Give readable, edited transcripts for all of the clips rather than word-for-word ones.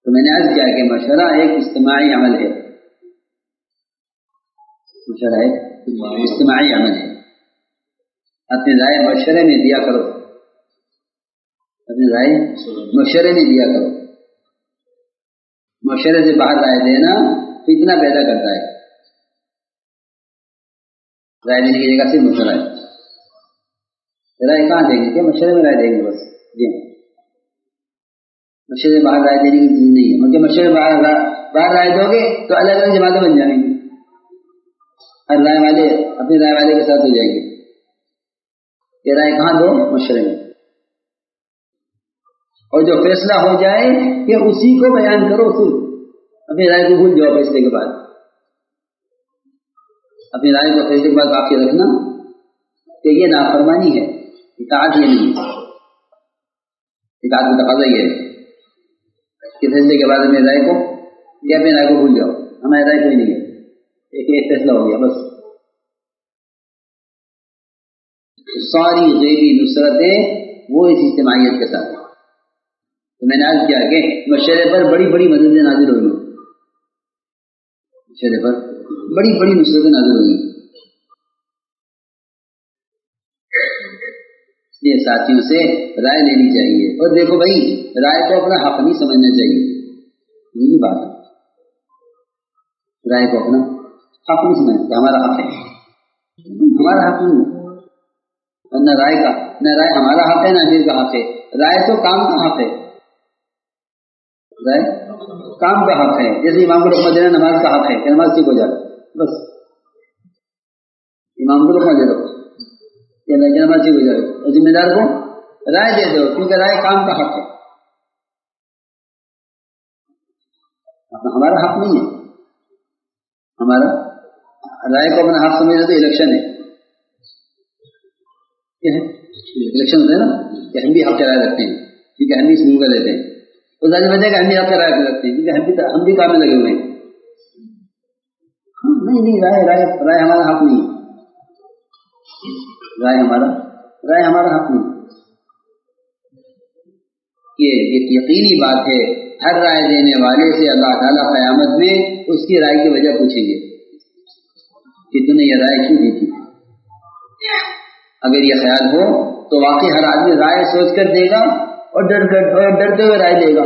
تو میں نے عرض کیا کہ مشورہ ایک اجتماعی عمل ہے، مشورہ ایک اجتماعی عمل ہے. اپنی رائے مشورے میں دیا کرو، اپنی رائے مشورے میں دیا کرو. مشورے سے باہر رائے دینا فتنہ پیدا کرتا ہے. رائے دینے کی جگہ صرف مشورہ ہے. رائے کہاں دیں گے؟ کیا مشورے میں رائے دیں گے بس؟ جی مشورے سے باہر رائے دینے کی چیز نہیں ہے. مگر مشورے باہر رائے دو گے تو الگ الگ جماعتیں بن جائیں گی، ہر رائے والے اپنی رائے والے کے ساتھ ہو جائیں گے. یہ رائے کہاں دو؟ مشورے میں. اور جو فیصلہ ہو جائے کہ اسی کو بیان کرو، صرف اپنی رائے کو بھول جاؤ. فیصلے کے بعد اپنی رائے کو فیصلے کے بعد باقی رکھنا کہ یہ نافرمانی ہے، اطاعت یہ نہیں ہے. اطاعت کا تقاضا یہ ہے کہ فیصلے کے بعد اپنی رائے کو یا اپنی رائے کو بھول جاؤ. ہماری رائے کوئی نہیں ہے، ایک فیصلہ ہو گیا بس. ساری غیبی نصرتیں وہ اس اجتماعیت کے ساتھ. تو میں نے عرض کیا کہ مشورے پر بڑی بڑی مددیں نازل ہوئی، مشورے پر بڑی بڑی نصرتیں نازل ہوئی. اس لیے ساتھیوں سے رائے لینی چاہیے. اور دیکھو بھائی، رائے کو اپنا حق نہیں سمجھنا چاہیے. یہی بات ہے، رائے کو اپنا حق نہیں سمجھنا. ہمارا حق ہے، ہمارا حق نہیں ہے. نہ رائے کا، نہ رائے ہمارا حق ہے، نہ امیر کا حق ہے. رائے تو کام کا حق ہے، رائے کام کا حق ہے. جیسے امام کو رکھنا دینا نماز کا حق ہے کہ نماز ٹھیک ہو جائے، بس امام کو رکھنا دے دو کہ نماز ٹھیک ہو جائے. اور ذمہ دار کو رائے دے دو، کیونکہ رائے کام کا حق ہے، ہمارا حق نہیں ہے. ہمارا رائے کو اپنا حق سمجھنا تو الیکشن ہے. الیکشن ہوتا ہے نا کہ ہم بھی حق کی رائے رکھتے ہیں، کیونکہ ہم بھی اس کا لیتے ہیں. تو ظاہر وجہ کہ ہم بھی حق کی رائے رکھتے ہیں کیونکہ ہم بھی کام میں لگے ہوئے ہیں. نہیں رائے ہمارا حق نہیں ہے. رائے ہمارا حق نہیں. یہ یقینی بات ہے، ہر رائے دینے والے سے اللہ تعالیٰ قیامت میں اس کی رائے کی وجہ پوچھیں گے کہ تو نے یہ رائے کیوں دی تھی. اگر یہ خیال ہو تو واقعی ہر آدمی رائے سوچ کر دے گا اور ڈرتے ہوئے رائے دے گا.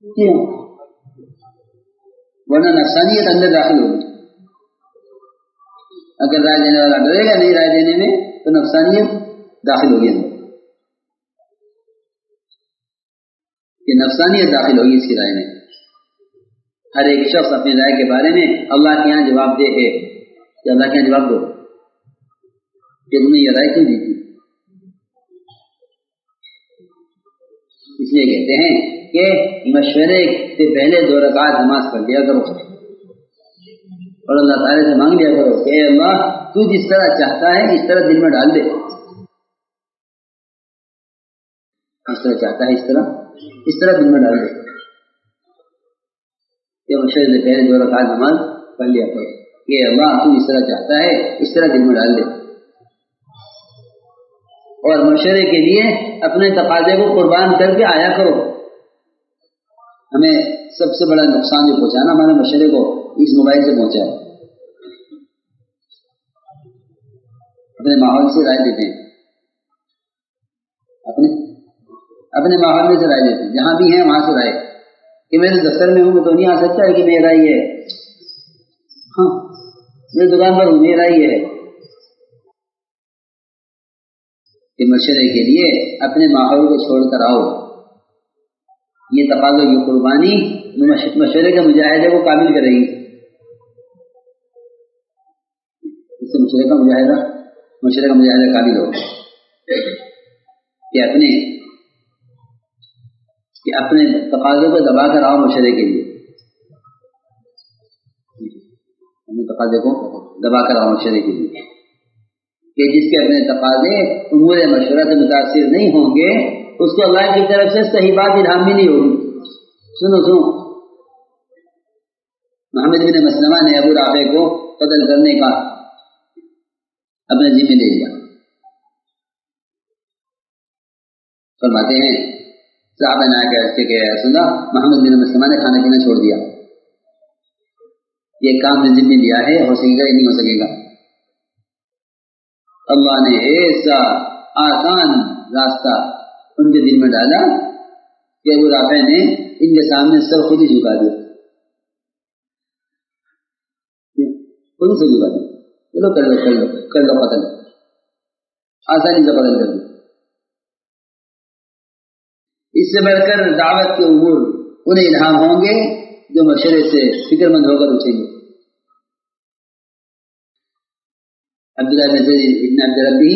کیوں؟ ورنہ نفسانیت اندر داخل ہوگی. اگر رائے دینے والا ڈرے گا نہیں رائے دینے میں تو نفسانیت داخل ہوگی اندر. کہ نفسانیت داخل ہوگی اس کی رائے میں. ہر ایک شخص اپنی رائے کے بارے میں اللہ کے یہاں جواب دہ ہے کہ اللہ کے یہاں جواب دو کہ تم نے یہ رائے کیوں دی تھی. اس لیے کہتے ہیں کہ مشورے سے پہلے 2 رکعت نماز پڑھ لیا کرو اور اللہ تعالیٰ سے مانگ لیا کرو کہ اے اللہ تو جس طرح چاہتا ہے اس طرح دل میں ڈال دے. اس طرح چاہتا ہے اس طرح دل میں ڈال دے. کہ مشورے سے پہلے 2 رکعت نماز پڑھ لیا کرو کہ اے اللہ تو جس طرح چاہتا ہے اس طرح دل میں ڈال دے. اور مشورے کے لیے اپنے تقاضے کو قربان کر کے آیا کرو. ہمیں سب سے بڑا نقصان جو پہنچانا ہمارے مشورے کو اس موبائل سے پہنچا ہے. اپنے ماحول سے رائے دیتے ہیں، اپنے ماحول میں سے رائے دیتے ہیں، جہاں بھی ہیں وہاں سے رائے کہ میرے دفتر میں ہوں میں تو نہیں آ سکتا ہے کہ میرا رائے ہے. ہاں میری دکان پر ہوں میرا رائے ہے. کہ مشورے کے لیے اپنے ماحول کو چھوڑ کر آؤ. یہ تقاضا یہ قربانی مشورے کے مجاہدے کو کامل کرے گی. اس سے مشورے کا مجاہدہ کامل ہو کہ اپنے تقاضوں کو دبا کر آؤ مشورے کے لیے. اپنے تقاضے کو دبا کر آؤ مشورے کے لیے کہ جس کے اپنے تقاضے امور مشورہ سے متاثر نہیں ہوں گے اس کو اللہ کی طرف سے صحیح بات الہام بھی نہیں ہوگی. سنو محمد بن مسلمہ نے ابو رافع کو قتل کرنے کا اپنے ذمہ لے لیا. فرماتے ہیں صحابہ نے آ کے کہ سنا محمد بن مسلمہ نے کھانا پینا چھوڑ دیا، یہ کام نے ذمہ لیا ہے، ہو سکے گا یا نہیں ہو سکے گا؟ اللہ نے ایسا آسان راستہ ان کے دل میں ڈالا کہ ابو رافع نے ان کے سامنے سر خود ہی جھکا دیا، خود سے جھکا دیا، چلو کر لو کر لو کر لو قتل، آسانی سے قتل کر دو۔ اس سے بڑھ کر دعوت کے امور انہیں الہام ہوں گے جو مشورے سے فکر مند ہو کر اٹھیں گے۔ عبداللہ بن زید ابن عبد ربی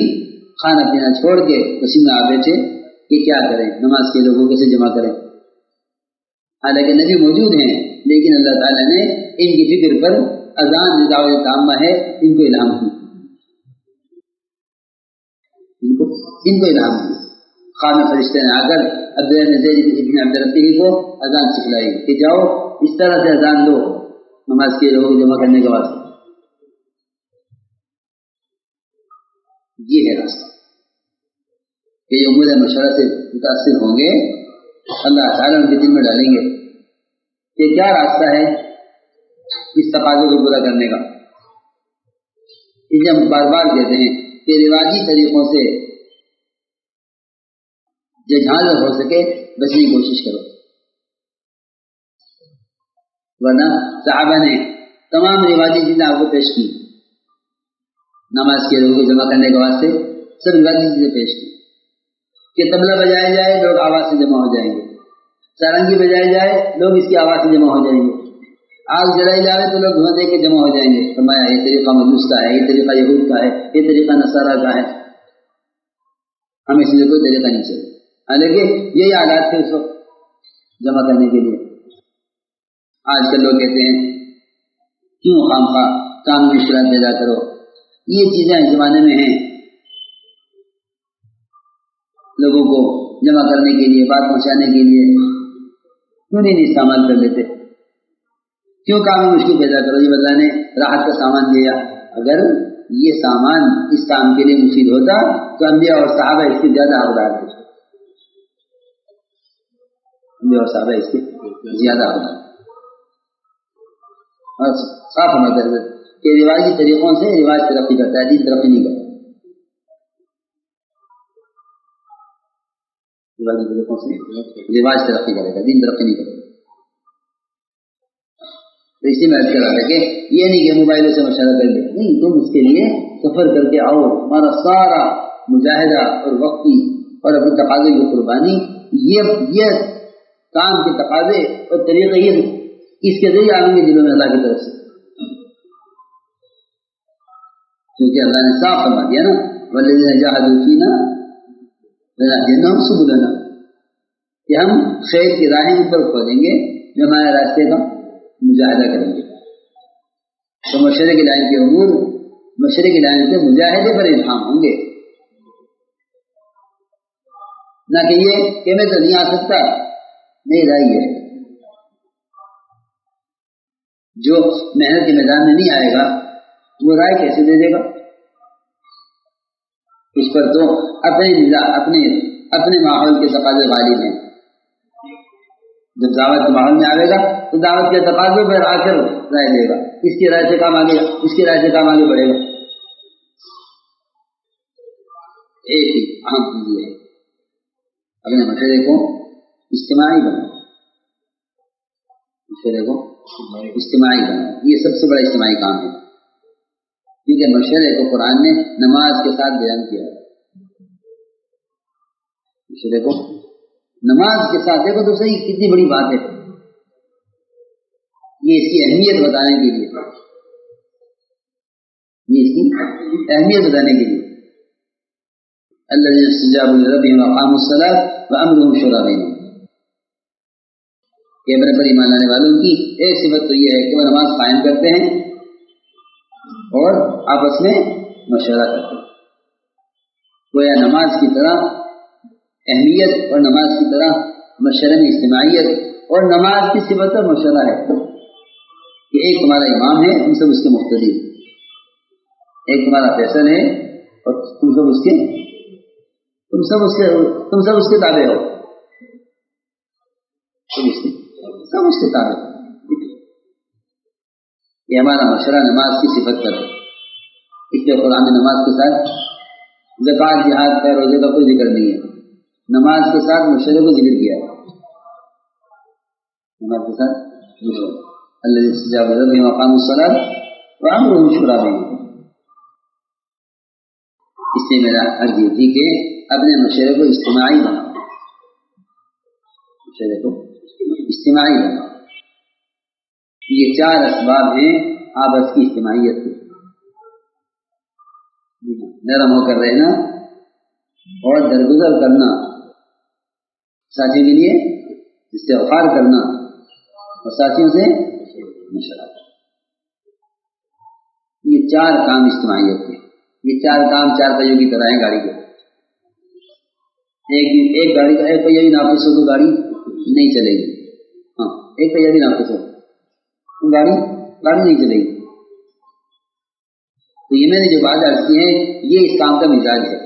کھانا پینا چھوڑ کے اسی میں آ بیٹھے کہ کیا کریں، نماز کے لوگوں کیسے جمع کریں، حالانکہ نبی موجود ہیں، لیکن اللہ تعالیٰ نے ان کی فکر پر اذان جو دعوت عامہ ہے ان کو الہام کی، ان کو الہام کی۔ خام فرشتے نے آ کر عبداللہ بن زید ابن عبد ربی کو اذان سکھلائی کہ جاؤ اس طرح سے اذان دو نماز کے لوگوں کو جمع کرنے کے واسطے۔ یہ ہے راستہ کہ یہ امور مشورہ سے متاثر ہوں گے، اللہ تعالیٰ ان کے دل میں ڈالیں گے کہ کیا راستہ ہے اس تقاضے کو پورا کرنے کا۔ اس لیے ہم بار بار کہتے ہیں کہ رواجی طریقوں سے جہاں ہو سکے بچنے کی کوشش کرو، ورنہ صحابہ نے تمام رواجی چیزیں آپ کو پیش کی، نماز کے لوگوں کو جمع کرنے کے واسطے سب رواجی چیزیں پیش کی کہ طبلہ بجایا جائے لوگ آواز سے جمع ہو جائیں گے، سارنگی بجائی جائے لوگ اس کی آواز سے جمع ہو جائیں گے، آگ جلائی جائے تو لوگ دھواں دے کے جمع ہو جائیں گے۔ فرمایا یہ طریقہ مجوس کا ہے، یہ طریقہ یہود کا ہے، یہ طریقہ نصارہ کا ہے، ہمیں اس میں کوئی طریقہ نہیں چاہیے۔ حالانکہ یہی آلات تھے اس وقت جمع کرنے کے لیے۔ آج کل لوگ کہتے ہیں کیوں خامخواہ کام میں مشکلات پیدا کرو، یہ چیزیں اس زمانے میں ہیں، لوگوں کو جمع کرنے کے لیے، بات پہنچانے کے لیے کیوں نہیں استعمال کر لیتے، کیوں کام میں مشکل پیدا کرو؟ جب اللہ نے راحت کا سامان دیا، اگر یہ سامان اس کام کے لیے مفید ہوتا تو انبیاء اور صحابہ اس کے زیادہ حقدار تھے، انبیاء اور صحابہ اس کے زیادہ حقدار، اور صاف مطلب کہ رواجی طریقوں سے رواج ترقی کرتا ہے، دین ترقی نہیں کرتا، رواجی طریقوں سے رواج ترقی کرے گا، دین ترقی نہیں کرے گا۔ تو اسی میں عرض کر رہا تھا کہ یہ نہیں کہ موبائلوں سے مشورہ کر لیں، نہیں، تم اس کے لیے سفر کر کے آؤ، ہمارا سارا مجاہدہ اور وقتی اور اپنے تقاضے کی قربانی یہ کام کے تقاضے اور طریقے یہ اس کے ذریعے آئیں گے دلوں میں اللہ کی طرف سے، کیونکہ اللہ نے صاف فرما دیا نا والذین جاہدوا فینا لنہدینہم سبلنا، کہ ہم خیر کی راہیں اوپر کھولیں گے جو ہمارے راستے کا مجاہدہ کریں گے۔ تو مشرق کی لائن کے امور مشرق کی لائن سے مجاہدے پر الہام ہوں گے، نہ کہ یہ کہ میں تو نہیں آ سکتا، نہیں رائے ہے جو محنت کے میدان میں نہیں آئے گا وہ رائے کیسے دے دے گا؟ اس پر تو اپنے ماحول کے تقاضے غالب ہیں۔ جب دعوت کے ماحول میں آئے گا تو دعوت کے تقاضوں پر آ کر رائے دے گا، اس کی رائے سے کام آگے، اس کی رائے سے کام آگے بڑھے گا۔ ایک ہی اہم چیز ہے اپنے مشورے کو اجتماعی بناؤ، مشورے کو اجتماعی بناؤ، یہ سب سے بڑا اجتماعی کام ہے، کیونکہ مشورے کو قرآن نے نماز کے ساتھ بیان کیا ہے۔ مشورے کو نماز کے ساتھ دیکھو تو صحیح کتنی بڑی بات ہے، یہ اس کی اہمیت بتانے کے لیے، یہ اس کی اہمیت بتانے کے لیے الذین استجابوا لربہم واقاموا الصلاۃ وامرهم شورى بینہم، کہ اپنے پر ایمان لانے والوں کی ایک صفت تو یہ ہے کہ وہ نماز قائم کرتے ہیں اور آپس میں مشورہ کرتے ہیں۔ گویا نماز کی طرح اہمیت اور نماز کی طرح مشورے میں اجتماعیت اور نماز کی صفت اور مشورہ ہے کہ ایک تمہارا امام ہے، تم سب اس کے مقتدی، ایک تمہارا فیصل ہے اور تم سب اس کے تابع ہو۔ سب اس کے تابع. یہ ہمارا مشورہ نماز کی صفت پر ہے. اس لیے قرآن میں نماز کے ساتھ زکوٰۃ، جہاد کا، روزے کا کوئی ذکر نہیں ہے. نماز کے ساتھ مشورے کو ذکر کیا ہے. نماز کے ساتھ مشورہ الذین استجابوا لربہم وأقاموا الصلاۃ وأمرهم شورى بینہم. اس لیے میرا عرض یہ تھی کہ اپنے مشورے کو اجتماعی بناؤ، مشورے کو اجتماعی بناؤ. یہ 4 اسباب ہیں آپس کی اجتماعیت کے. نرم ہو کر رہنا اور درگزر کرنا ساتھیوں کے لیے، استغفار کرنا اور ساتھیوں سے مشورہ. یہ 4 کام اجتماعیت کے. یہ 4 کام 4 پہیوں کی طرح ہیں گاڑی کے. ایک گاڑی کا ایک پہیہ بھی ناقص ہو تو گاڑی نہیں چلے گی. ہاں، ایک پہیہ بھی ناقص ہو گاڑی نہیں چلے گی. تو یہ میں نے جو بات عرض کی ہے یہ اس کام کا مزاج ہے.